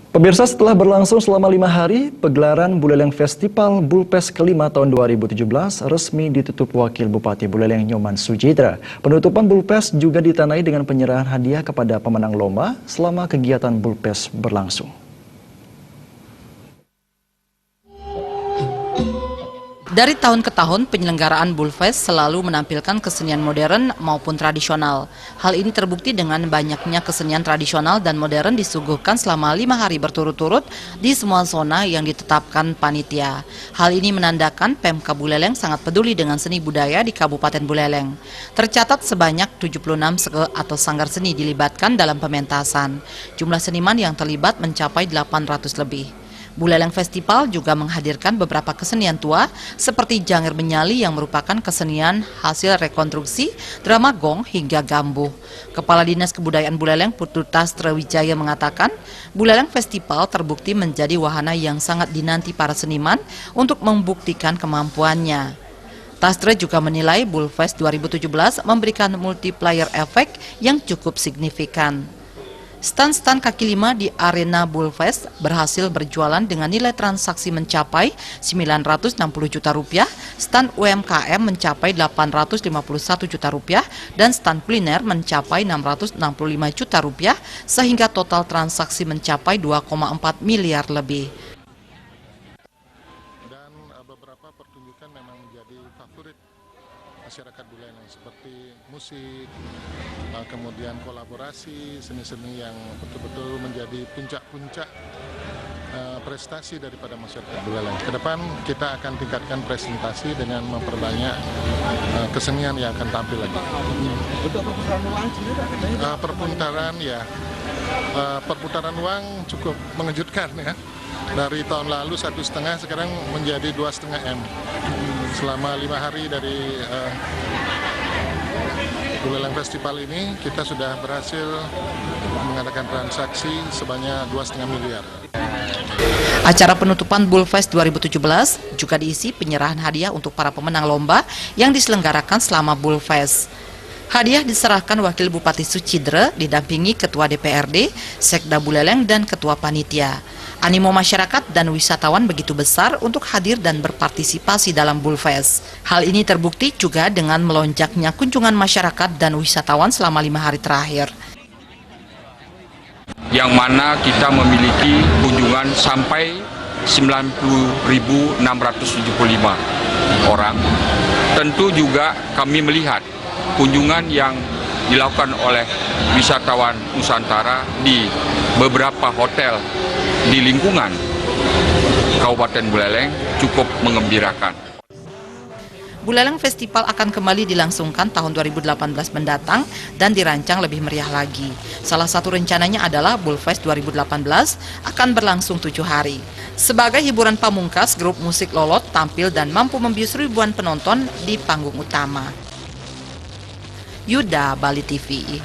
Pemirsa, setelah berlangsung selama 5 hari, pegelaran Buleleng Festival Bulpes kelima tahun 2017 resmi ditutup Wakil Bupati Buleleng Nyoman Sujitra. Penutupan Bulpes juga ditandai dengan penyerahan hadiah kepada pemenang lomba selama kegiatan Bulpes berlangsung. Dari tahun ke tahun, penyelenggaraan Bulfest selalu menampilkan kesenian modern maupun tradisional. Hal ini terbukti dengan banyaknya kesenian tradisional dan modern disuguhkan selama 5 hari berturut-turut di semua zona yang ditetapkan panitia. Hal ini menandakan Pemkab Buleleng sangat peduli dengan seni budaya di Kabupaten Buleleng. Tercatat sebanyak 76 seke atau sanggar seni dilibatkan dalam pementasan. Jumlah seniman yang terlibat mencapai 800 lebih. Buleleng Festival juga menghadirkan beberapa kesenian tua seperti Janger Menyali yang merupakan kesenian hasil rekonstruksi drama gong hingga gambuh. Kepala Dinas Kebudayaan Buleleng Putu Tastra Wijaya mengatakan, Buleleng Festival terbukti menjadi wahana yang sangat dinanti para seniman untuk membuktikan kemampuannya. Tastra juga menilai Bulfest 2017 memberikan multiplier efek yang cukup signifikan. Stan-stan kaki lima di arena Bulfest berhasil berjualan dengan nilai transaksi mencapai 960 juta rupiah, stan UMKM mencapai 851 juta rupiah, dan stan kuliner mencapai 665 juta rupiah, sehingga total transaksi mencapai 2,4 miliar lebih. Dan beberapa pertunjukan memang menjadi favorit masyarakat Buleleng seperti musik, kemudian kolaborasi, seni-seni yang betul-betul menjadi puncak-puncak prestasi daripada masyarakat Buleleng. Kedepan kita akan tingkatkan presentasi dengan memperbanyak kesenian yang akan tampil lagi. Untuk perputaran uang sendiri katanya? Perputaran uang cukup mengejutkan ya. Dari tahun lalu 1,5, sekarang menjadi 2,5 M. Selama 5 hari dari Buleleng Festival ini kita sudah berhasil mengadakan transaksi sebanyak 2,5 miliar. Acara penutupan Bulfest 2017 juga diisi penyerahan hadiah untuk para pemenang lomba yang diselenggarakan selama Bulfest. Hadiah diserahkan Wakil Bupati Sucidre didampingi Ketua DPRD, Sekda Buleleng, dan Ketua Panitia. Animo masyarakat dan wisatawan begitu besar untuk hadir dan berpartisipasi dalam Bulfest. Hal ini terbukti juga dengan melonjaknya kunjungan masyarakat dan wisatawan selama 5 hari terakhir. Yang mana kita memiliki kunjungan sampai 90.675 orang. Tentu juga kami melihat kunjungan yang dilakukan oleh wisatawan Nusantara di beberapa hotel di lingkungan Kabupaten Buleleng cukup mengembirakan. Buleleng Festival akan kembali dilangsungkan tahun 2018 mendatang dan dirancang lebih meriah lagi. Salah satu rencananya adalah Bulfest 2018 akan berlangsung 7 hari. Sebagai hiburan pamungkas, grup musik Lolot tampil dan mampu membius ribuan penonton di panggung utama. Yuda, Bali TV.